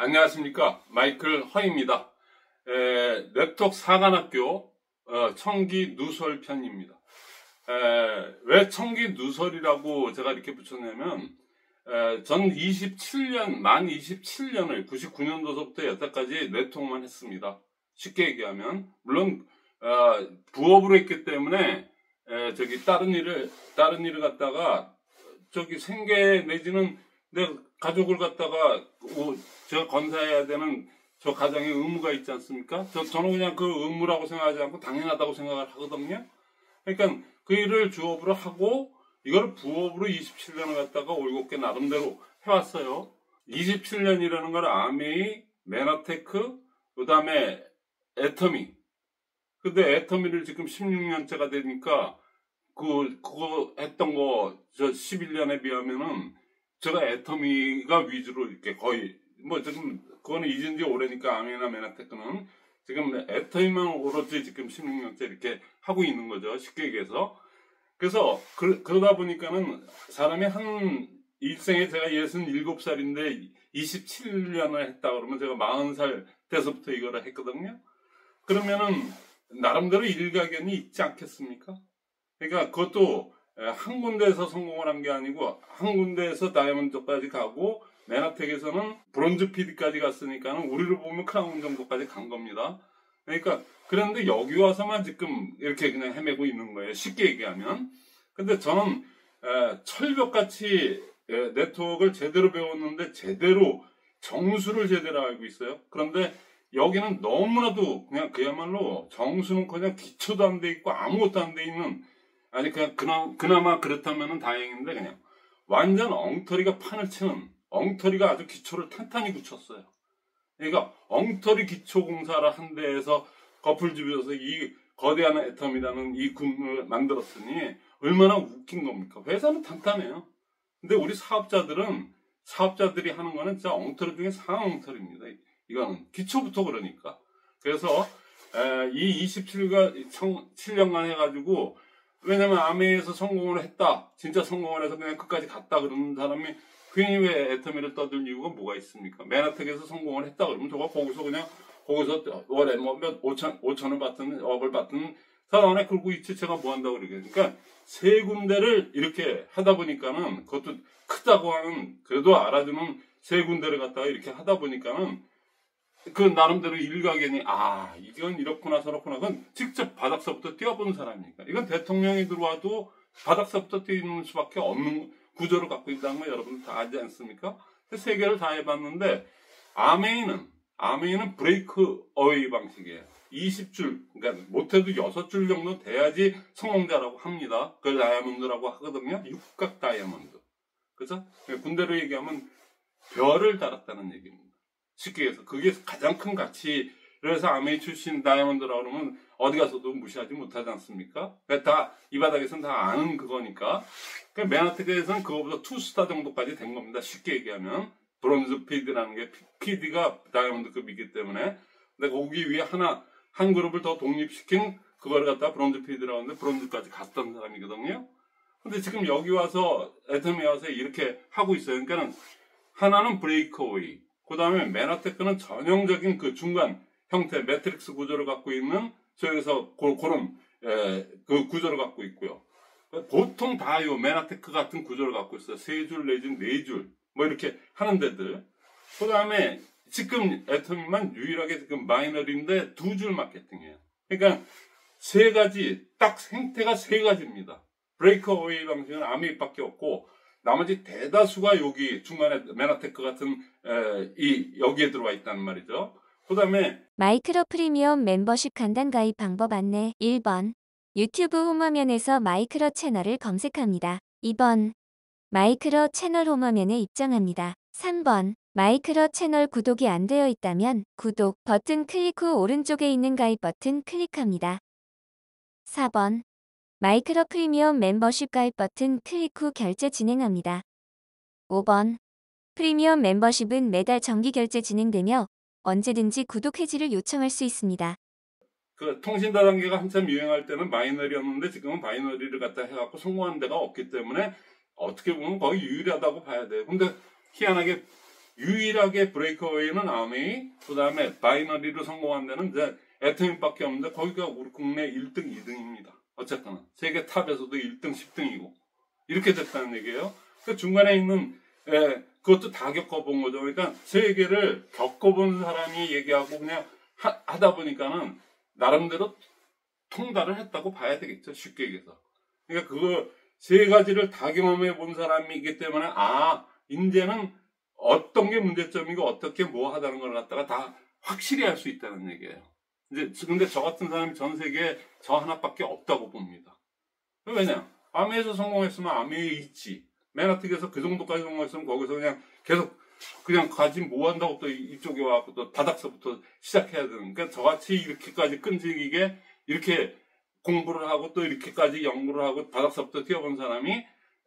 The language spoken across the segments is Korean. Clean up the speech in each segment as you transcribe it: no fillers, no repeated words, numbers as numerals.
안녕하십니까. 마이클 허입니다. 네트워크 사관학교 청기 누설 편입니다. 왜 청기 누설이라고 제가 이렇게 붙였냐면 전 27년, 만 27년을 99년도서부터 여태까지 네트워크만 했습니다. 쉽게 얘기하면 물론 부업으로 했기 때문에 다른 일을 갖다가 생계 내지는 내 가족을 갖다가 제가 건사해야 되는 저 가정의 의무가 있지 않습니까? 저는 그냥 그 의무라고 생각하지 않고 당연하다고 생각을 하거든요. 그러니까 그 일을 주업으로 하고 이걸 부업으로 27년을 갖다가 올곧게 나름대로 해왔어요. 27년이라는 걸 아메이, 메나테크, 그 다음에 애터미. 근데 애터미를 지금 16년째가 되니까 그거 했던 거 저 11년에 비하면은 제가 애터미가 위주로 이렇게 거의 지금 그거는 잊은 지 오래니까 아메나 메나테크는 지금 애터미만 오로지 지금 16년째 이렇게 하고 있는 거죠. 쉽게 얘기해서. 그래서 그러다 보니까는 사람이 한 일생에 제가 67살인데 27년을 했다 그러면 제가 40살 때서부터 이거를 했거든요. 그러면은 나름대로 일가견이 있지 않겠습니까? 그러니까 그것도 한 군데에서 성공을 한 게 아니고 한 군데에서 다이아몬드까지 가고 메나텍에서는 브론즈 PD까지 갔으니까는 우리로 보면 크라운 정도까지 간 겁니다. 그러니까 그런데 여기 와서만 지금 이렇게 그냥 헤매고 있는 거예요. 쉽게 얘기하면. 근데 저는 철벽같이 네트워크를 제대로 배웠는데 제대로 정수를 제대로 알고 있어요. 그런데 여기는 너무나도 그냥 그야말로 정수는 그냥 기초도 안 돼 있고 아무것도 안 돼 있는 아니 그나마 그렇다면은 다행인데 그냥 완전 엉터리가 판을 치는 엉터리가 아주 기초를 탄탄히 굳혔어요. 그러니까 엉터리 기초 공사를 한 데에서 거풀 집에서 이 거대한 애텀이라는 이 군을 만들었으니 얼마나 웃긴 겁니까? 회사는 탄탄해요. 근데 우리 사업자들이 하는 거는 진짜 엉터리 중에 상엉터리입니다. 이거는 기초부터 그러니까. 그래서 이 27년간 해가지고 왜냐면 아메이에서 성공을 했다. 진짜 성공을 해서 그냥 끝까지 갔다 그러는 사람이 괜히 왜 애터미를 떠들 이유가 뭐가 있습니까? 메나텍에서 성공을 했다 그러면 저거 거기서 월에 몇 5천을 받든 억을 받든 사람 안에 그러고 있지 제가 뭐 한다고 그러겠어요. 그러니까 세 군데를 이렇게 하다 보니까는 그것도 크다고 하는 그래도 알아주는 세 군데를 갖다가 이렇게 하다 보니까는 그 나름대로 일가견이 이건 이렇구나 저렇구나 그건 직접 바닥서부터 뛰어본 사람이니까 이건 대통령이 들어와도 바닥서부터 뛰는 수밖에 없는 구조를 갖고 있다는 거 여러분 다 알지 않습니까? 세 개를 다 해봤는데 아메이는 브레이크 어웨이 방식이에요. 20줄 그러니까 못해도 6줄 정도 돼야지 성공자라고 합니다. 그걸 다이아몬드라고 하거든요. 육각 다이아몬드. 그죠? 군대로 얘기하면 별을 달았다는 얘기입니다. 쉽게 해서 그게 가장 큰 가치. 그래서 아메이 출신 다이아몬드라고 그러면 어디 가서도 무시하지 못하지 않습니까? 다 이 바닥에서는 다 아는 그거니까. 메나텍에서는 그거보다 2스타 정도까지 된 겁니다. 쉽게 얘기하면 브론즈 PD라는 게 PD가 다이아몬드급이기 때문에. 근데 거기 위에 한 그룹을 더 독립시킨 그거를 갖다 브론즈 PD라고 하는데 브론즈까지 갔던 사람이거든요. 근데 지금 여기 와서 애터미 와서 이렇게 하고 있어요. 그러니까는 하나는 브레이크어웨이. 그 다음에 메나테크는 전형적인 그 중간 형태, 매트릭스 구조를 갖고 있는, 저기서 그런, 그 구조를 갖고 있고요. 보통 다 요 메나테크 같은 구조를 갖고 있어요. 3줄 내지는 4줄. 이렇게 하는 데들. 그 다음에 지금 애터미만 유일하게 지금 마이너리인데 2줄 마케팅이에요. 그러니까 딱 형태가 3가지입니다. 브레이크어웨이 방식은 아메이밖에 없고, 나머지 대다수가 여기 중간에 메나테크 같은 여기에 들어와 있다는 말이죠. 그 다음에 마이크로 프리미엄 멤버십 간단 가입 방법 안내. 1번 유튜브 홈화면에서 마이크로 채널을 검색합니다. 2번 마이크로 채널 홈화면에 입장합니다. 3번 마이크로 채널 구독이 안 되어 있다면 구독 버튼 클릭 후 오른쪽에 있는 가입 버튼 클릭합니다. 4번 마이크로 프리미엄 멤버십 가입 버튼 클릭 후 결제 진행합니다. 5번 프리미엄 멤버십은 매달 정기 결제 진행되며 언제든지 구독 해지를 요청할 수 있습니다. 그 통신 다단계가 한참 유행할 때는 마이너리였는데 지금은 바이너리를 갖다 해갖고 성공한 데가 없기 때문에 어떻게 보면 거의 유일하다고 봐야 돼요. 근데 희한하게 유일하게 브레이크어웨이는 아메이, 그 다음에 바이너리로 성공한 데는 이제 애터미밖에 없는데 거기가 우리 국내 1등, 2등입니다. 어쨌거나 세계 탑에서도 1등, 10등이고 이렇게 됐다는 얘기예요. 그 중간에 있는 그것도 다 겪어본 거죠. 그러니까 세계를 겪어본 사람이 얘기하고 그냥 하다 보니까는 나름대로 통달을 했다고 봐야 되겠죠. 쉽게 얘기해서. 그러니까 그거 세 가지를 다 경험해 본 사람이기 때문에 이제는 어떤 게 문제점이고 어떻게 뭐 하다는 걸 갖다가 다 확실히 할 수 있다는 얘기예요. 근데 저 같은 사람이 전 세계에 저 하나밖에 없다고 봅니다. 왜냐? 아메에서 성공했으면 아메에 있지. 맨하튼에서 그 정도까지 성공했으면 거기서 그냥 계속 그냥 가지 뭐 한다고 또 이쪽에 와서 또 바닥서부터 시작해야 되는. 그러니까 저같이 이렇게까지 끈질기게 이렇게 공부를 하고 또 이렇게까지 연구를 하고 바닥서부터 뛰어본 사람이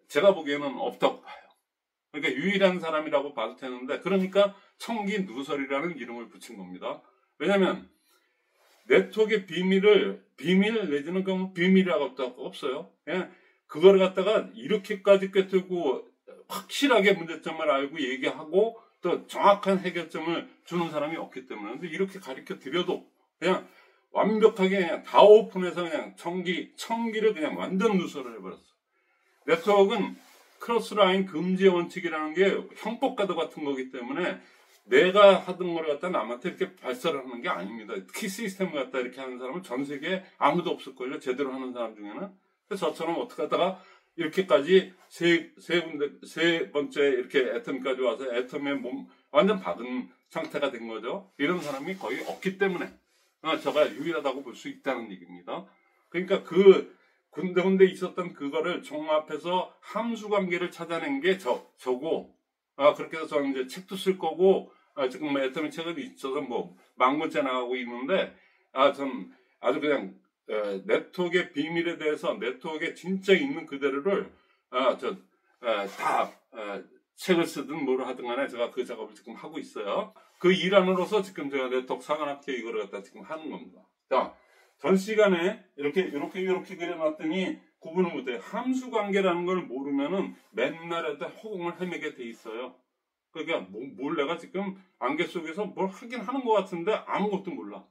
제가 보기에는 없다고 봐요. 그러니까 유일한 사람이라고 봐도 되는데, 그러니까 청기 누설이라는 이름을 붙인 겁니다. 왜냐면 네트워크의 비밀 내지는 그 비밀이라고 없어요. 그냥 그걸 갖다가 이렇게까지 꿰뚫고 확실하게 문제점을 알고 얘기하고 또 정확한 해결점을 주는 사람이 없기 때문에. 근데 이렇게 가르쳐 드려도 그냥 완벽하게 그냥 다 오픈해서 그냥 청기를 그냥 완전 누설을 해버렸어. 네트워크는 크로스라인 금지의 원칙이라는 게 형법과도 같은 거기 때문에 내가 하던 걸 갖다 남한테 이렇게 발설을 하는 게 아닙니다. 키 시스템을 갖다 이렇게 하는 사람은 전 세계에 아무도 없을걸요. 제대로 하는 사람 중에는. 그래서 저처럼 어떻게 하다가 이렇게까지 세 번째 이렇게 애텀까지 와서 애텀의 몸 완전 박은 상태가 된 거죠. 이런 사람이 거의 없기 때문에 저가 유일하다고 볼 수 있다는 얘기입니다. 그러니까 그 군데군데 있었던 그거를 종합해서 함수관계를 찾아낸 게 저고, 그렇게 해서 저는 이제 책도 쓸 거고, 지금 뭐 애터미 책은 있어서 뭐 10,000권째 나가고 있는데, 전 아주 그냥 네트워크의 비밀에 대해서 네트워크에 진짜 있는 그대로를 책을 쓰든 뭐를 하든 간에 제가 그 작업을 지금 하고 있어요. 그 일환으로서 지금 제가 네트워크 사관학회 이거를 갖다 지금 하는 겁니다. 자, 전 시간에 이렇게 그려놨더니 구분을 못해요. 함수관계라는 걸 모르면은 맨날 허공을 헤매게 돼 있어요. 그러니까 뭘 내가 지금 안개 속에서 뭘 하긴 하는 것 같은데 아무것도 몰라.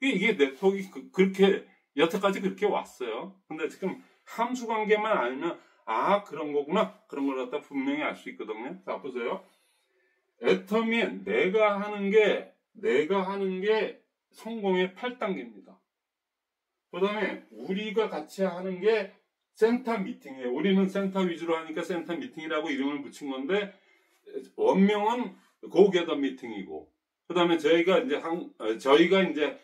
이게 네트워크가 그렇게 여태까지 그렇게 왔어요. 근데 지금 함수관계만 알면 그런 거구나. 그런 걸 갖다 분명히 알 수 있거든요. 자, 보세요. 애텀이 내가 하는 게 성공의 8단계입니다. 그 다음에 우리가 같이 하는 게 센터 미팅이에요. 우리는 센터 위주로 하니까 센터 미팅이라고 이름을 붙인 건데, 원명은 고게더 미팅이고, 그 다음에 저희가 이제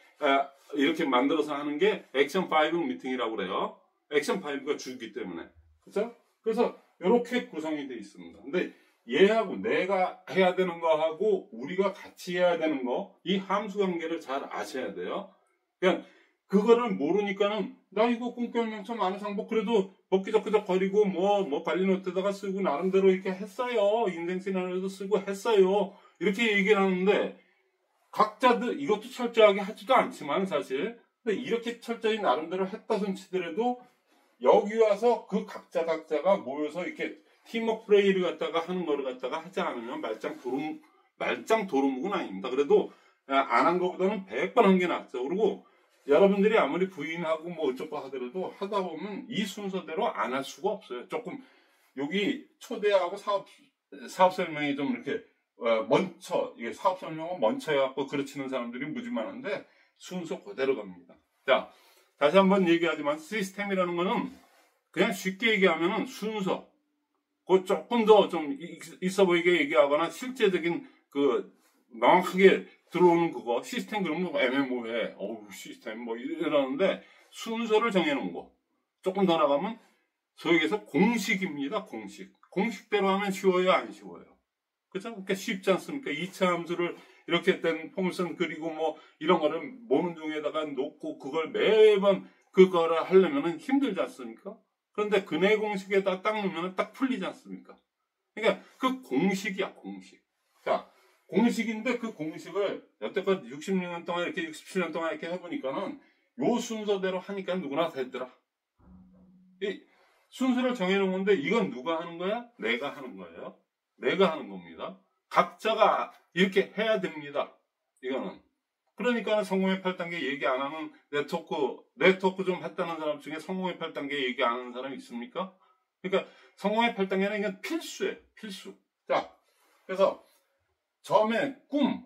이렇게 만들어서 하는 게 액션 5 미팅이라고 그래요. 액션 5가 주기 때문에. 그렇죠? 그래서 이렇게 구성이 되어 있습니다. 근데 얘하고 내가 해야 되는 거하고 우리가 같이 해야 되는 거, 이 함수 관계를 잘 아셔야 돼요. 그냥 그거를 모르니까는 나 이거 꿈결명처럼 아는 상법 그래도 먹기적기적 거리고 뭐 관리 노트에다가 쓰고 나름대로 이렇게 했어요. 인생 시나리오도 쓰고 했어요. 이렇게 얘기를 하는데 각자들 이것도 철저하게 하지도 않지만 사실 근데 이렇게 철저히 나름대로 했다 손 치더라도 여기 와서 그 각자가 모여서 이렇게 팀워크 플레이를 갖다가 하는 거를 갖다가 하지 않으면 말짱 도루묵은 아닙니다. 그래도 안 한 것보다는 100번 한 게 낫죠. 그리고 여러분들이 아무리 부인하고 뭐 어쩌고 하더라도 하다 보면 이 순서대로 안 할 수가 없어요. 조금 여기 초대하고 사업 설명이 좀 이렇게 이게 사업 설명은 먼저 해갖고 그르치는 사람들이 무지 많은데 순서 그대로 갑니다. 자, 다시 한번 얘기하지만 시스템이라는 거는 그냥 쉽게 얘기하면은 순서, 그 조금 더 좀 있어 보이게 얘기하거나 실제적인 그 명확하게 들어오는 그거 시스템 그러면 애매모호해. 시스템 뭐 이러는데 순서를 정해놓은 거. 조금 더 나가면 소위 얘기해서 공식입니다. 공식대로 하면 쉬워요, 안 쉬워요? 그죠? 그러니까 쉽지 않습니까? 2차 함수를 이렇게 된 포물선 그리고 뭐 이런 거를 모는 중에다가 놓고 그걸 매번 그거를 하려면은 힘들지 않습니까? 그런데 근해 공식에다 딱 넣으면 딱 풀리지 않습니까? 그러니까 그 공식이야, 공식. 자, 공식인데 그 공식을 여태껏 66년 동안 이렇게 67년 동안 이렇게 해보니까는 요 순서대로 하니까 누구나 되더라. 이 순서를 정해놓은 건데 이건 누가 하는 거야? 내가 하는 거예요. 내가 하는 겁니다. 각자가 이렇게 해야 됩니다. 이거는. 그러니까 성공의 8단계 얘기 안 하는 네트워크 좀 했다는 사람 중에 성공의 8단계 얘기 안 하는 사람이 있습니까? 그러니까 성공의 8단계는 이건 필수예요. 필수. 자, 그래서 처음에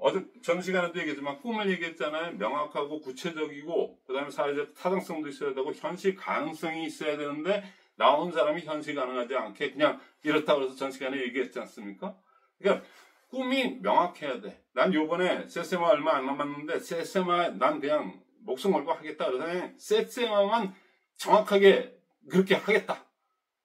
어제 전 시간에도 얘기했지만 꿈을 얘기했잖아요. 명확하고 구체적이고 그 다음에 사회적 타당성도 있어야 되고 현실 가능성이 있어야 되는데 나온 사람이 현실 가능하지 않게 그냥 이렇다 그래서 전 시간에 얘기했지 않습니까? 그러니까 꿈이 명확해야 돼. 난 요번에 세세마 얼마 안 남았는데 세세마 난 그냥 목숨 걸고 하겠다. 그래서 세세마만 정확하게 그렇게 하겠다.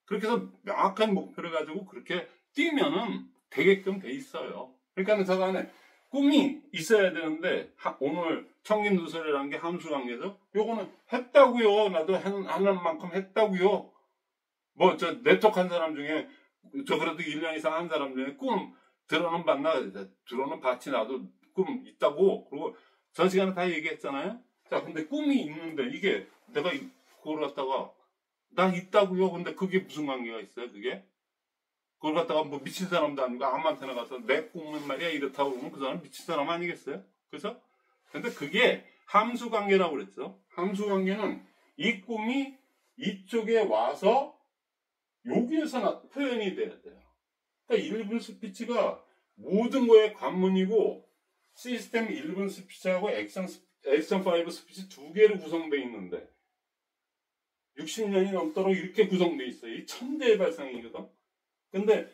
그렇게 해서 명확한 목표를 가지고 그렇게 뛰면은 되게끔 돼 있어요. 그러니까 저 안에 꿈이 있어야 되는데 오늘 청긴누설이라는 게 함수관계죠. 요거는 했다고요. 나도 하는 만큼 했다고요. 뭐 저 네트워크 한 사람 중에 저 그래도 1년 이상 한 사람 중에 꿈 들어는 봤나? 들어는 봤지. 나도 꿈 있다고. 그리고 전 시간에 다 얘기했잖아요. 자, 근데 꿈이 있는데 이게 내가 그걸 갖다가 나 있다고요. 근데 그게 무슨 관계가 있어요? 그게? 그걸 갖다가 뭐 미친 사람도 아니고 아무한테나 가서 내 꿈은 말이야 이렇다고 그러면 그 사람 미친 사람 아니겠어요? 그죠? 근데 그게 함수관계라고 그랬죠. 함수관계는 이 꿈이 이쪽에 와서 여기에서 표현이 돼야 돼요. 그러니까 1분 스피치가 모든 거의 관문이고 시스템 1분 스피치하고 액션 5 스피치 두 개로 구성되어 있는데 60년이 넘도록 이렇게 구성되어 있어요. 이 천재의 발상이거든. 근데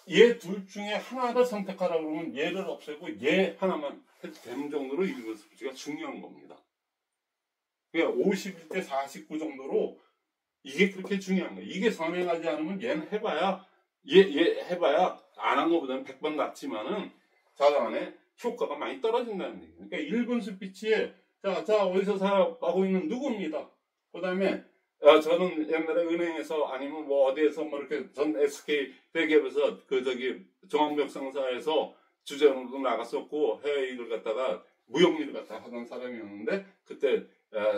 얘 둘 중에 하나를 선택하라고 그러면 얘를 없애고 얘 하나만 해도 되는 정도로 1분 스피치가 중요한 겁니다. 그러니까 51대 49 정도로 이게 그렇게 중요한 거예요. 이게 선행하지 않으면 얘는 해봐야 얘 해봐야 안 한 것보다는 100번 낫지만은 자간에 효과가 많이 떨어진다는 얘기예요. 그러니까 1분 스피치에 자 어디서 사업하고 있는 누구입니다. 그 다음에 저는 옛날에 은행에서 아니면 뭐 어디에서 뭐 이렇게 전 SK 대기업에서 종합력상사에서 주재원으로 나갔었고 해외 일을 갖다가 무역일을 갖다가 하던 사람이었는데 그때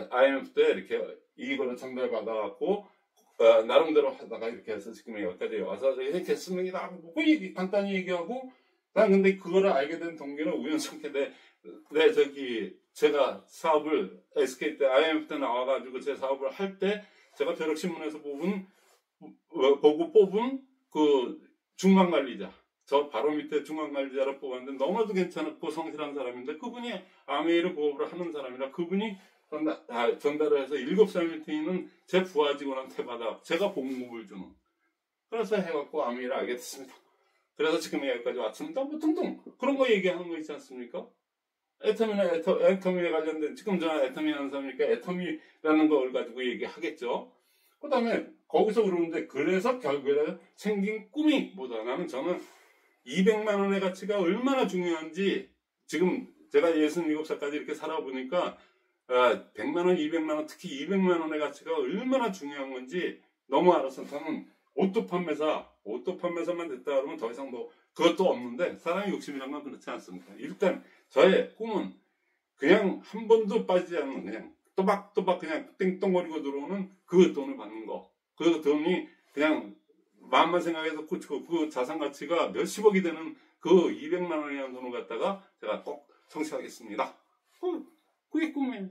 IMF 때 이렇게 이거를 전달받아갖고 나름대로 하다가 이렇게 해서 지금 여기까지 와서 이렇게 됐습니다. 뭐 간단히 얘기하고 난 근데 그거를 알게 된 동기는 우연찮게 제가 사업을 SK 때 IMF 때 나와가지고 제 사업을 할 때 제가 벼룩신문에서 보고 뽑은 그 중간관리자 저 바로 밑에 중간관리자로 뽑았는데 너무나도 괜찮았고 성실한 사람인데 그분이 아메이를 보호를 하는 사람이라 그분이 전달을 해서 7살 밑에 있는 제 부하 직원한테 받아 제가 봉급을 주는 그래서 해갖고 아메이를 알게 됐습니다. 그래서 지금 여기까지 왔습니다. 뭐 등등 그런 거 얘기하는 거 있지 않습니까? 애터미에 관련된 지금 저는 애터미 하는 사람이니까 애터미라는 걸 가지고 얘기하겠죠. 그 다음에 거기서 그러는데 그래서 결국에 생긴 꿈이 뭐다. 나는 저는 200만 원의 가치가 얼마나 중요한지 지금 제가 67살까지 이렇게 살아보니까 100만 원, 200만 원, 특히 200만 원의 가치가 얼마나 중요한 건지 너무 알아서 저는 옷도 판매사만 됐다 그러면 더 이상 뭐 그것도 없는데 사람의 욕심이란 건 그렇지 않습니다. 일단 저의 꿈은 그냥 한 번도 빠지지 않는 그냥 또박또박 그냥 땡똥거리고 들어오는 그 돈을 받는 거. 그 돈이 그냥 마음만 생각해서 그 자산 가치가 몇십억이 되는 그 200만 원이라는 돈을 갖다가 제가 꼭 성취하겠습니다. 그게 꿈이에요.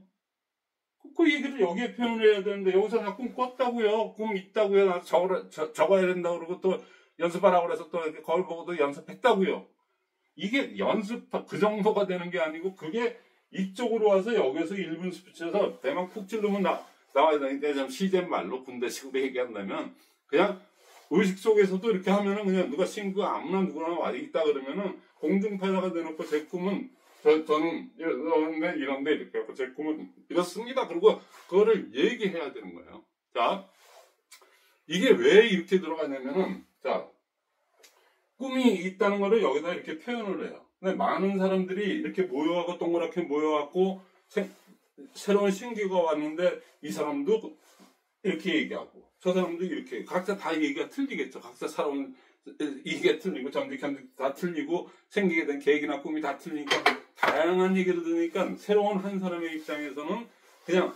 그 얘기를 여기에 표현을 해야 되는데 여기서 나 꿈 꿨다고요. 꿈 있다고요. 나 적어야 된다고 그러고 또 연습하라고 그래서 또 이렇게 거울 보고도 연습했다고요. 이게 그 정도가 되는 게 아니고 그게 이쪽으로 와서 여기서 1분 스피치에서 대만 푹 찌르면 나와야 되니까 좀 시젠 말로 군대식으로 얘기한다면 그냥 의식 속에서도 이렇게 하면은 그냥 누가 친구 아무나 누구나 와 있다 그러면은 공중파자가 돼놓고 제 꿈은 저는 이런데 이렇게 하고 제 꿈은 이렇습니다. 그리고 그거를 얘기해야 되는 거예요. 자, 이게 왜 이렇게 들어가냐면은 자, 꿈이 있다는 거를 여기다 이렇게 표현을 해요. 근데 많은 사람들이 이렇게 모여갖고 동그랗게 모여갖고 새로운 신규가 왔는데 이 사람도 이렇게 얘기하고 저 사람도 이렇게 각자 다 얘기가 틀리겠죠. 각자 살아온 이게 틀리고 전직 다 틀리고 생기게 된 계획이나 꿈이 다 틀리니까 다양한 얘기를 들으니까 새로운 한 사람의 입장에서는 그냥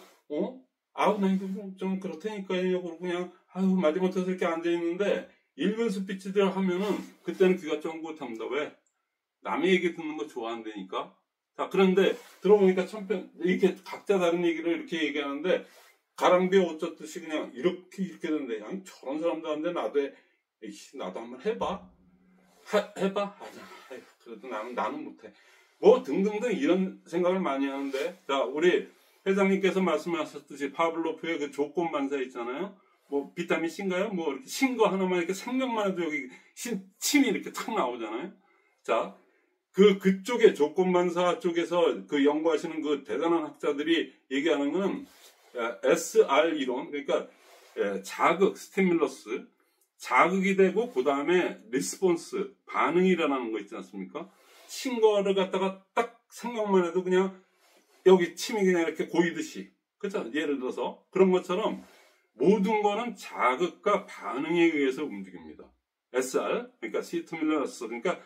나 이거 좀 그렇다니까요. 그러고 그냥 마지못해서 이렇게 앉아있는데 1분 스피치들 하면은 그때는 귀가 쫑긋합니다. 왜? 남의 얘기 듣는 거 좋아한다니까. 자, 그런데 들어보니까 이렇게 각자 다른 얘기를 이렇게 얘기하는데, 가랑비에 어쩌듯이 그냥 이렇게 되는데, 아니, 저런 사람도 한데 나도 한번 해봐. 해봐? 아니야. 그래도 나는 못해. 뭐 등등등 이런 생각을 많이 하는데, 자, 우리 회장님께서 말씀하셨듯이 파블로프의 그 조건반사 있잖아요. 뭐 비타민 C인가요? 뭐 이렇게 신거 하나만 이렇게 생각만 해도 여기 침이 이렇게 탁 나오잖아요. 자, 그쪽에 조건반사 쪽에서 그 연구하시는 그 대단한 학자들이 얘기하는 건 SR 이론, 그러니까 자극, 스티뮬러스, 자극이 되고 그 다음에 리스폰스, 반응이 일어나는 거 있지 않습니까? 신거를 갖다가 딱 생각만 해도 그냥 여기 침이 그냥 이렇게 고이듯이, 그렇죠? 예를 들어서 그런 것처럼 모든 거는 자극과 반응에 의해서 움직입니다. SR, 그러니까 스티뮬러스, 그러니까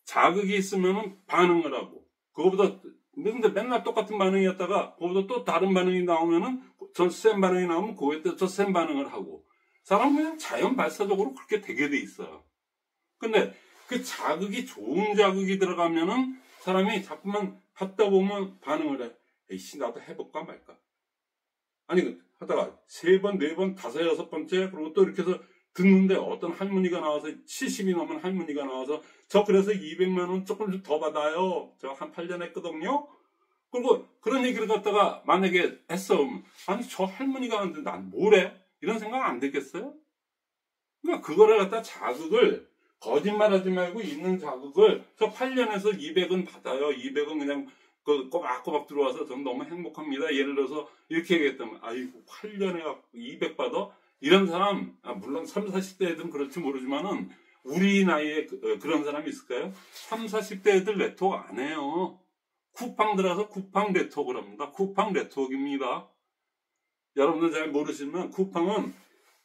자극이 있으면 반응을 하고, 그거보다 근데 맨날 똑같은 반응이었다가 그거보다 또 다른 반응이 나오면은 저 센 반응이 나오면 그거에 또 센 반응을 하고, 사람은 그냥 자연 발사적으로 그렇게 되게 돼 있어요. 근데 그 자극이 좋은 자극이 들어가면은 사람이 자꾸만 받다 보면 반응을 해. 에이씨, 나도 해볼까 말까. 아니, 하다가 3번, 4번, 5, 6번째, 그리고 또 이렇게 해서 듣는데 어떤 할머니가 나와서 70이 넘은 할머니가 나와서 저 그래서 200만 원 조금 좀 더 받아요. 저 한 8년 했거든요. 그리고 그런 얘기를 갖다가 만약에 했어. 아니, 저 할머니가 하는데 난 뭐래? 이런 생각 안 들겠어요? 그러니까 그거를 갖다 자극을 거짓말하지 말고 있는 자극을 저 8년에서 200은 받아요. 200은 그냥 그 꼬박꼬박 들어와서 전 너무 행복합니다. 예를 들어서 이렇게 얘기했다면 아이고 8년에 200 받아? 이런 사람 물론 30, 40대 애들은 그럴지 모르지만은 우리 나이에 그런 사람이 있을까요? 30, 40대 애들 네트워크 안 해요. 쿠팡 들어서 쿠팡 네트워크를 합니다. 쿠팡 네트워크입니다. 여러분들 잘 모르시면 쿠팡은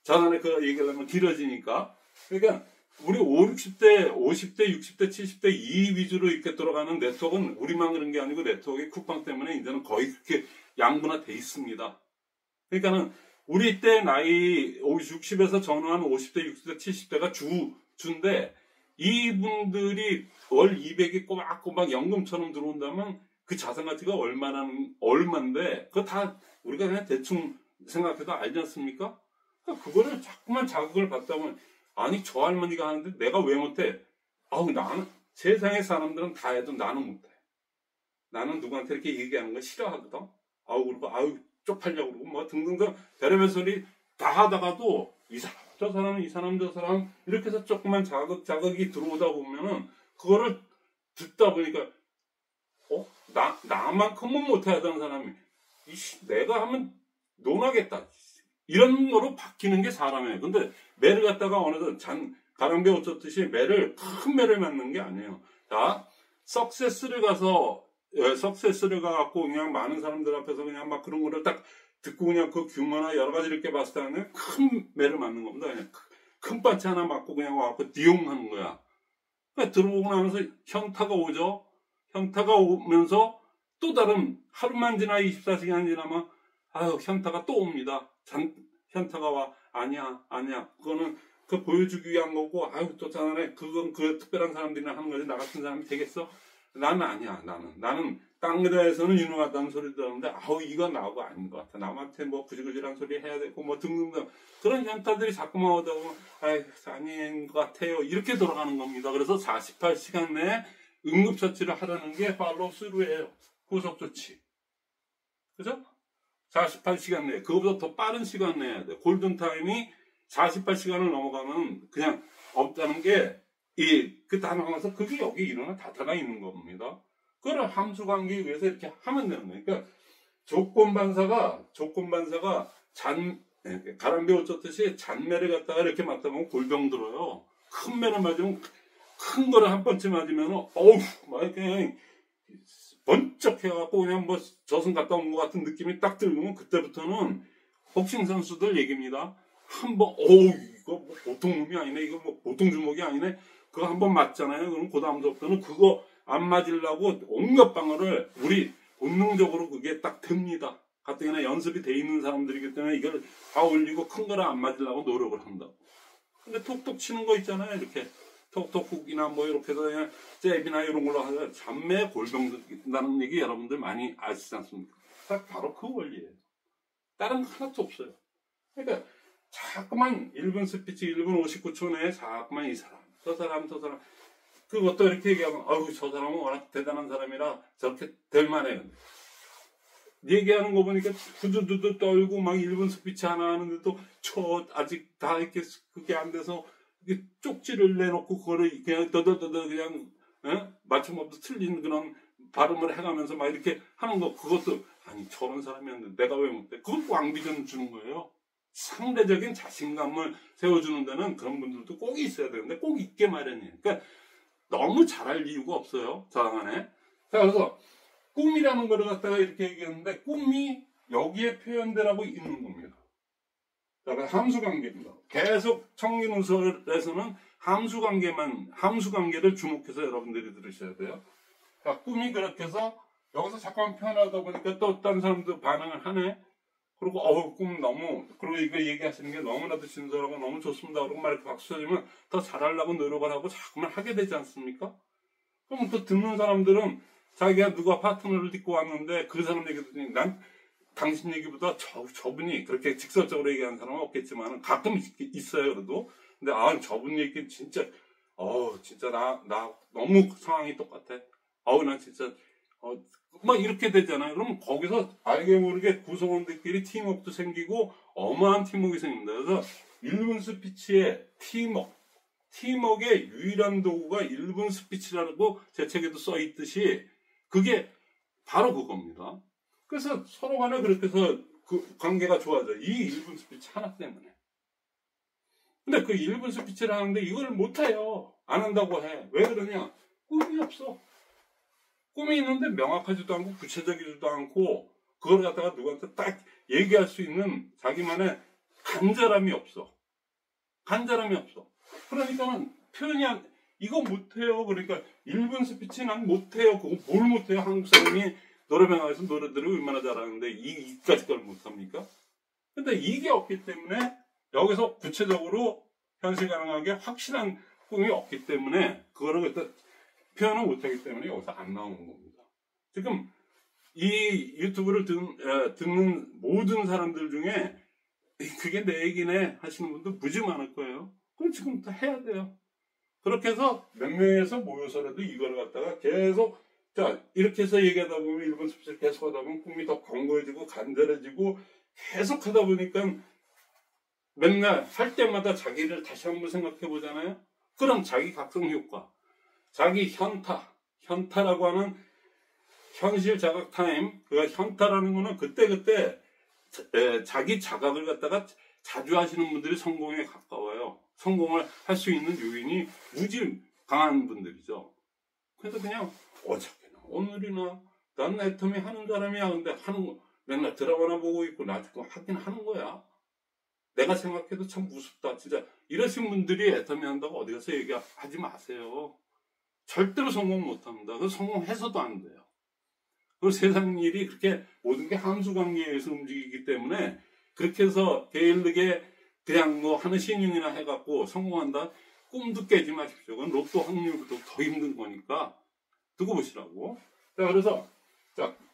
전에 그 얘기하려면 길어지니까. 그러니까 우리 5, 60대, 50대, 60대, 70대 이 위주로 이렇게 돌아가는 네트워크는 우리만 그런 게 아니고 네트워크의 쿠팡 때문에 이제는 거의 그렇게 양분화돼 있습니다. 그러니까는 우리 때 나이 60에서 전후한 50대, 60대, 70대가 주인데 이분들이 월 200이 꼬박꼬박 연금처럼 들어온다면 그 자산 가치가 얼마인데 그거 다 우리가 그냥 대충 생각해도 알지 않습니까? 그러니까 그거를 자꾸만 자극을 받다 보면 아니 저 할머니가 하는데 내가 왜 못해? 아우 나는 세상의 사람들은 다 해도 나는 못해. 나는 누구한테 이렇게 얘기하는 거 싫어하거든. 아우 그러고 아우 쪽팔려고 그러고 뭐 등등등 별의별 소리 다 하다가도 이 사람 저 사람 이 사람 저 사람 이렇게 해서 조그만 자극이 들어오다 보면은 그거를 듣다 보니까 나만큼은 못해 하던 사람이 내가 하면 논하겠다 이런 거로 바뀌는 게 사람이에요. 근데 매를 갖다가 어느덧 가랑비 옷 젖듯이 큰 매를 맞는 게 아니에요. 자, 석세스를 가갖고 그냥 많은 사람들 앞에서 그냥 막 그런 거를 딱 듣고 그냥 그 규모나 여러 가지 이렇게 봤을 때는 큰 매를 맞는 겁니다. 그냥 큰 바치 하나 맞고 그냥 와갖고 디용하는 거야. 그러니까 들어오고 나면서 현타가 오죠. 현타가 오면서 또 다른 하루만 지나 24시간 지나면 아유 현타가 또 옵니다. 현타가 와. 아니야. 그거는 그 보여주기 위한 거고 아유 또 자네 그건 그 특별한 사람들이나 하는 거지 나 같은 사람이 되겠어? 나는 아니야. 나는 땅에서는 유능하다는 소리 들었는데 아우 이건 나하고 아닌 것 같아. 남한테 뭐 구질구질한 소리 해야 되고 뭐 등등등 그런 현타들이 자꾸만 오다 보면 아닌 것 같아요. 이렇게 돌아가는 겁니다. 그래서 48시간 내에 응급처치를 하라는 게 팔로우 스루예요. 후속조치. 그죠? 48시간 내에 그거보다 더 빠른 시간 내야 돼. 골든타임이 48시간을 넘어가면 그냥 없다는 게 그 단어가서 그게 여기 일어나 다 들어가 있는 겁니다. 그걸 함수관계에 의해서 이렇게 하면 되는 거예요. 그러니까 조건반사가 가랑비 옷 젖듯이 잔매를 갖다가 이렇게 맞다 보면 골병 들어요. 큰 매를 맞으면 큰 거를 한 번쯤 맞으면 어우 막 그냥 번쩍 해갖고 그냥 뭐 저승 갔다 온 것 같은 느낌이 딱 들면 그때부터는 복싱 선수들 얘기입니다. 한번 이거 뭐 보통 놈이 아니네. 이거 뭐 보통 주먹이 아니네. 그거 한번 맞잖아요. 그럼 그 다음부터는 그거 안 맞으려고 온갖 방어를 우리 본능적으로 그게 딱 됩니다. 가뜩이나 연습이 돼 있는 사람들이기 때문에 이걸 다 올리고 큰 거를 안 맞으려고 노력을 한다고. 근데 톡톡 치는 거 있잖아요. 이렇게 톡톡국이나 뭐 이렇게 해서 그냥 잽이나 이런 걸로 하면 잡내 골병 든다는 얘기 여러분들 많이 아시지 않습니까? 딱 바로 그 원리예요. 다른 거 하나도 없어요. 그러니까 자꾸만 1분 스피치 1분 59초 내에 자꾸만 이 사람 저 사람 그것도 이렇게 얘기하면 아유 저 사람은 워낙 대단한 사람이라 저렇게 될 만해요. 얘기하는 거 보니까 후두두두 떨고 막 1분 스피치 하나 하는데도 아직 다 이렇게 그게 안 돼서 쪽지를 내놓고 그거를 그냥 더더더더 그냥 맞춤 없이 틀린 그런 발음을 해가면서 막 이렇게 하는 거 그것도 아니 저런 사람이었는데 내가 왜 못해? 그걸 왕비전 주는 거예요. 상대적인 자신감을 세워주는 데는 그런 분들도 꼭 있어야 되는데 꼭 있게 마련이에요. 그러니까 너무 잘할 이유가 없어요. 저랑 안에. 자, 그래서 꿈이라는 거를 갖다가 이렇게 얘기했는데 꿈이 여기에 표현되라고 있는 겁니다. 그러니까 함수관계입니다. 계속 청기누설에서는 함수관계를 주목해서 여러분들이 들으셔야 돼요. 그러니까 꿈이 그렇게 해서 여기서 잠깐 표현하다 보니까 또 다른 사람도 반응을 하네. 그리고 꿈 너무 그리고 이거 얘기하시는 게 너무나도 진솔하고 너무 좋습니다. 그러고 막 이렇게 박수 쳐주면 더 잘하려고 노력을 하고 자꾸만 하게 되지 않습니까? 그럼 또 듣는 사람들은 자기가 누가 파트너를 데리고 왔는데 그 사람 얘기 듣더니 난 당신 얘기보다 저분이 그렇게 직설적으로 얘기하는 사람은 없겠지만 가끔 있어요. 그래도 근데 저분 얘기는 진짜 진짜 나 너무 상황이 똑같아. 난 진짜 막 이렇게 되잖아요. 그럼 거기서 알게 모르게 구성원들끼리 팀워크도 생기고 어마한 팀워크가 생깁니다. 그래서 1분 스피치의 팀워크의 유일한 도구가 1분 스피치라고 제 책에도 써 있듯이 그게 바로 그겁니다. 그래서 서로 간에 그렇게 해서 그 관계가 좋아져요. 이 1분 스피치 하나 때문에. 근데 그 1분 스피치를 하는데 이걸 못해요. 안 한다고 해. 왜 그러냐? 꿈이 없어. 꿈이 있는데 명확하지도 않고 구체적이지도 않고 그걸 갖다가 누구한테 딱 얘기할 수 있는 자기만의 간절함이 없어. 그러니까는 이거 못해요. 그러니까 1분 스피치 난 못해요. 그거 뭘 못해요? 한국 사람이 노래방 가서 노래들을 얼마나 잘하는데 이까지 걸 못합니까? 근데 이게 없기 때문에 여기서 구체적으로 현실 가능하게 확실한 꿈이 없기 때문에 그거를 갖다 표현을 못하기 때문에 여기서 안 나오는 겁니다. 지금 이 유튜브를 듣는 모든 사람들 중에 그게 내 얘기네 하시는 분도 무지 많을 거예요. 그럼 지금부터 해야 돼요. 그렇게 해서 몇 명에서 모여서라도 이걸 갖다가 계속 이렇게 해서 얘기하다 보면 1분 스피치를 계속 하다 보면 꿈이 더 건거해지고 간절해지고 계속 하다 보니까 맨날 할 때마다 자기를 다시 한번 생각해 보잖아요. 그럼 자기 각성 효과, 자기 현타라고 하는 현실 자각 타임, 그러니까 현타라는 거는 그때 자기 자각을 갖다가 자주 하시는 분들이 성공에 가까워요. 성공을 할 수 있는 요인이 무지 강한 분들이죠. 그래서 그냥 어저께나 오늘이나 난 애터미 하는 사람이야. 근데 맨날 드라마나 보고 있고 나 지금 하긴 하는 거야. 내가 생각해도 참 무섭다. 진짜 이러신 분들이 애터미 한다고 어디 가서 얘기하지 마세요. 절대로 성공 못합니다. 그래서 성공해서도 안 돼요. 그리고 세상 일이 그렇게 모든 게 함수관계에 의해서 움직이기 때문에 그렇게 해서 게을르게 그냥 뭐 하는 신용이나 해갖고 성공한다? 꿈도 깨지 마십시오. 그건 로또 확률보다 더 힘든 거니까 두고 보시라고. 자, 그래서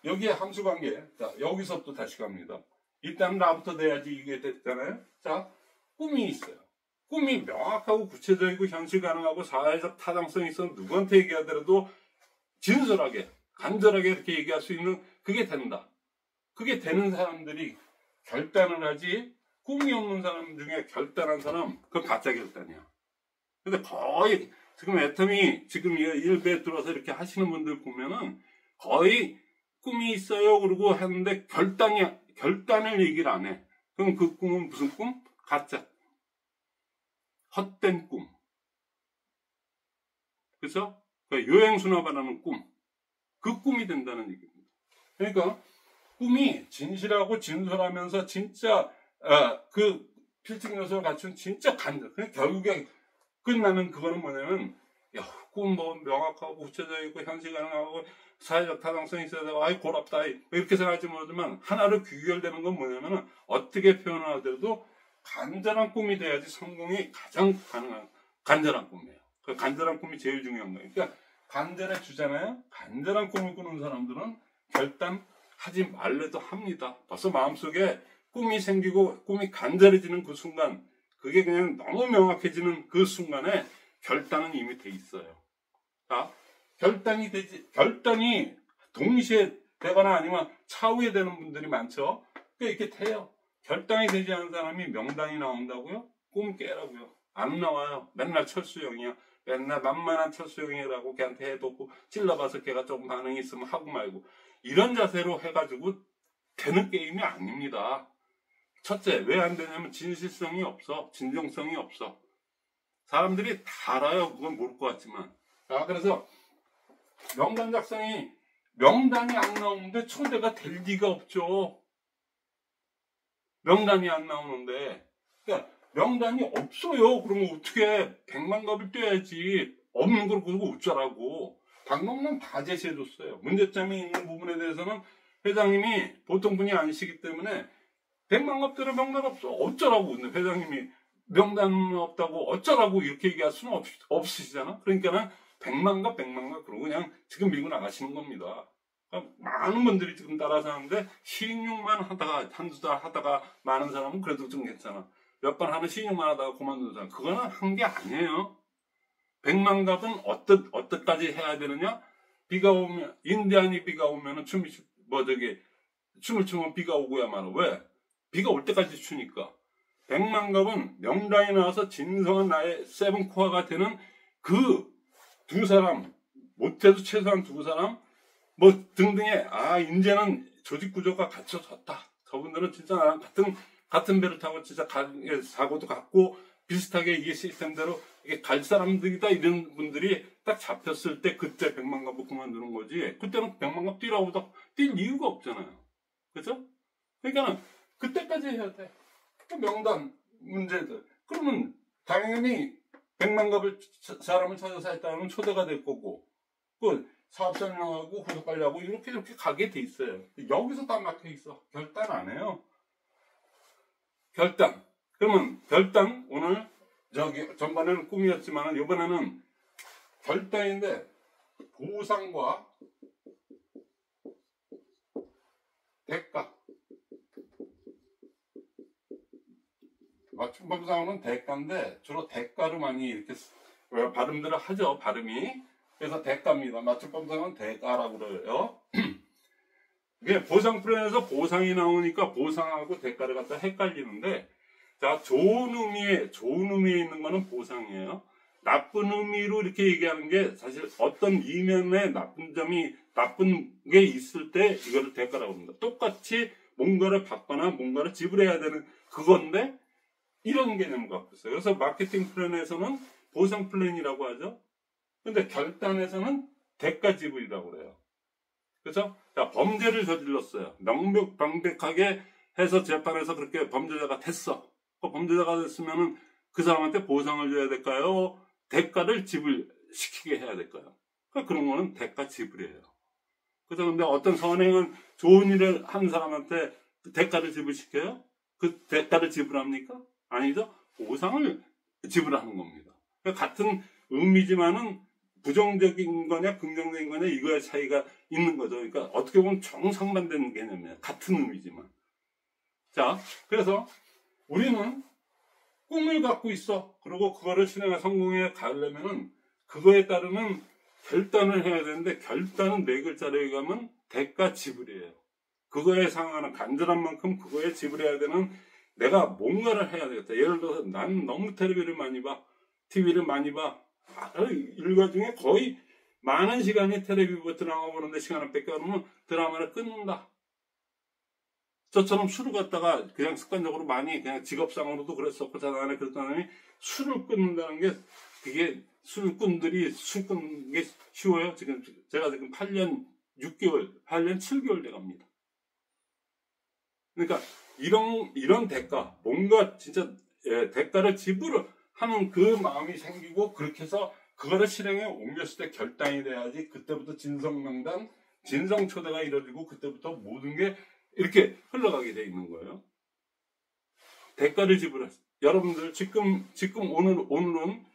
여기에 함수관계. 자, 여기서 또 다시 갑니다. 일단 나부터 돼야지 이게 됐잖아요. 자, 꿈이 있어요. 꿈이 명확하고 구체적이고 현실 가능하고 사회적 타당성이 있어 누구한테 얘기하더라도 진솔하게 간절하게 이렇게 얘기할 수 있는 그게 된다. 그게 되는 사람들이 결단을 하지 꿈이 없는 사람 중에 결단한 사람 그건 가짜 결단이야. 근데 거의 지금 애터미 지금 일베에 들어와서 이렇게 하시는 분들 보면은 거의 꿈이 있어요 그러고 하는데 결단을 얘기를 안 해. 그럼 그 꿈은 무슨 꿈? 가짜. 헛된 꿈. 그래서 요행순화반하는 꿈. 그 꿈이 된다는 얘기입니다. 그러니까 꿈이 진실하고 진솔하면서 진짜 그 필적 요소를 갖춘 진짜 간절. 그냥 결국에 끝나는 그거는 뭐냐면 꿈 뭐 명확하고 구체적이고 현실 가능하고 사회적 타당성이 있어야 되고 아이 고랍다 이렇게 생각할지 모르지만 하나로 귀결되는 건 뭐냐면은 어떻게 표현하더라도 간절한 꿈이 돼야지 성공이 가장 가능한 간절한 꿈이에요. 그 간절한 꿈이 제일 중요한 거예요. 그러니까 간절해 주잖아요. 간절한 꿈을 꾸는 사람들은 결단하지 말래도 합니다. 벌써 마음속에 꿈이 생기고 꿈이 간절해지는 그 순간, 그게 그냥 너무 명확해지는 그 순간에 결단은 이미 돼 있어요. 자, 결단이 동시에 되거나 아니면 차후에 되는 분들이 많죠. 그러니까 이렇게 돼요. 결단이 되지 않은 사람이 명단이 나온다고요? 꿈 깨라고요. 안 나와요. 맨날 철수형이야. 맨날 만만한 철수형이라고 걔한테 해놓고 찔러봐서 걔가 조금 반응이 있으면 하고 말고, 이런 자세로 해가지고 되는 게임이 아닙니다. 첫째, 왜 안 되냐면 진실성이 없어. 진정성이 없어. 사람들이 다 알아요. 그건 모를 것 같지만. 자, 그래서 명단 작성이, 명단이 안 나오는데 초대가 될 리가 없죠. 명단이 안 나오는데. 그러니까 명단이 없어요. 그러면 어떻게 100만갑을 뛰어야지. 없는 걸 그러고 어쩌라고. 방법은 다 제시해줬어요. 문제점이 있는 부분에 대해서는 회장님이 보통 분이 아니시기 때문에 100만갑대로 명단 없어. 어쩌라고. 근데 회장님이 명단 없다고 어쩌라고 이렇게 얘기할 수는 없으시잖아. 그러니까는 100만갑 그러고 그냥 지금 밀고 나가시는 겁니다. 그러니까 많은 분들이 지금 따라서 하는데 시행육만 하다가 한두 달 하다가 많은 사람은 그래도 좀 괜찮아. 몇 번 하는 시행육만 하다가 그만두는 사람, 그거는 한 게 아니에요. 100만갑은 어떻게까지 해야 되느냐? 비가 오면, 인디안이 비가 오면은 춤을 추면 비가 오고야말로. 왜? 비가 올 때까지 추니까. 100만갑은 명단이 나와서 진성한 나의 세븐코어가 되는 그 두 사람, 못해도 최소한 두 사람, 뭐 등등의, 이제는 조직 구조가 갖춰졌다. 저분들은 진짜 나랑 같은 배를 타고 진짜 사고도 같고 비슷하게 이게 시스템대로 이게 갈 사람들이다, 이런 분들이 딱 잡혔을 때 그때 100만갑을 그만두는 거지. 그때는 100만갑 뛰라고 뛸 이유가 없잖아요. 그죠? 그러니까는 그때까지 해야 돼. 그 명단 문제들. 그러면 당연히 100만갑을 사람을 찾아서 했다면 초대가 될 거고, 그 사업 설명하고 후속 관리하고 이렇게 가게 돼 있어요. 여기서 딱 막혀 있어. 결단 안 해요. 결단. 그러면 결단, 오늘 전반에는 꿈이었지만 이번에는 결단인데 보상과 대가. 맞춤법상으로는 대가인데 주로 대가로 많이 이렇게 발음들을 하죠. 발음이. 그래서 대가입니다. 맞춤법상은 대가라고 그래요. 이게 보상 프레임에서 보상이 나오니까 보상하고 대가를 갖다 헷갈리는데, 자, 좋은 의미에 있는 거는 보상이에요. 나쁜 의미로 이렇게 얘기하는 게 사실 어떤 이면에 나쁜 게 있을 때 이거를 대가라고 합니다. 똑같이 뭔가를 받거나 뭔가를 지불해야 되는 그건데 이런 개념을 갖고 있어요. 그래서 마케팅 플랜에서는 보상 플랜이라고 하죠. 근데 결단에서는 대가 지불이라고 그래요. 그래서 자, 범죄를 저질렀어요. 명백하게 해서 재판에서 그렇게 범죄자가 됐어. 그 범죄자가 됐으면은 그 사람한테 보상을 줘야 될까요? 대가를 지불시키게 해야 될까요? 그러니까 그런 거는 대가 지불이에요. 그래서 근데 어떤 선행은 좋은 일을 한 사람한테 대가를 지불시켜요? 그 대가를 지불합니까? 아니죠. 보상을 지불하는 겁니다. 그러니까 같은 의미지만은 부정적인 거냐 긍정적인 거냐 이거의 차이가 있는 거죠. 그러니까 어떻게 보면 정상반되는 개념이에요. 같은 의미지만. 자, 그래서 우리는 꿈을 갖고 있어. 그리고 그거를 실행에 성공해 가려면은 그거에 따르는 결단을 해야 되는데, 결단은 네 글자로 얘기하면 대가 지불이에요. 그거에 상응하는 간절한 만큼 그거에 지불해야 되는, 내가 뭔가를 해야 되겠다. 예를 들어서 난 너무 텔레비를 많이 봐. TV를 많이 봐. 일과 중에 거의 많은 시간이 텔레비전 드라마 보는데 시간을 뺏겨놓으면 드라마를 끊는다. 저처럼 술을 갖다가 그냥 습관적으로 많이 그냥 직업상으로도 그랬었고 자단에 그랬다니 술을 끊는다는 게, 그게 술꾼들이 술 끊는 게 쉬워요? 제가 지금 8년 7개월 돼 갑니다. 그러니까 이런 대가, 뭔가 진짜 대가를 지불을 하는 그 마음이 생기고, 그렇게 해서 그거를 실행에 옮겼을 때 결단이 돼야지 그때부터 진성명단, 진성초대가 이루어지고 그때부터 모든 게 이렇게 흘러가게 돼 있는 거예요. 대가를 지불했어요. 여러분들 지금 오늘은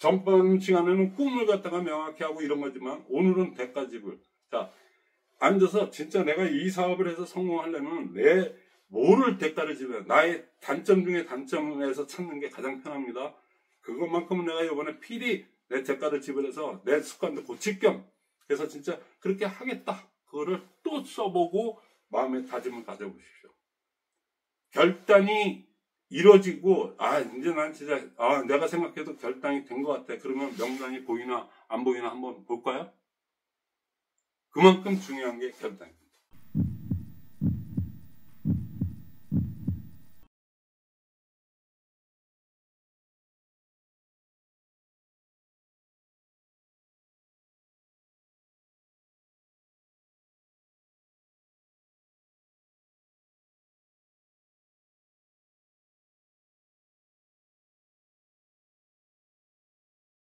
전번 시간에는 꿈을 갖다가 명확히 하고 이런 거지만 오늘은 대가지불. 자, 앉아서 진짜 내가 이 사업을 해서 성공하려면 내 뭐를 대가를 지불해. 나의 단점 중에 단점에서 찾는 게 가장 편합니다. 그것만큼은 내가 이번에 필히 내 대가를 지불해서 내 습관도 고칠 겸 그래서 진짜 그렇게 하겠다. 그거를 또 써보고 마음의 다짐을 가져보십시오. 결단이 이루어지고 이제 난 진짜 내가 생각해도 결단이 된 것 같아. 그러면 명단이 보이나 안 보이나 한번 볼까요? 그만큼 중요한 게 결단입니다.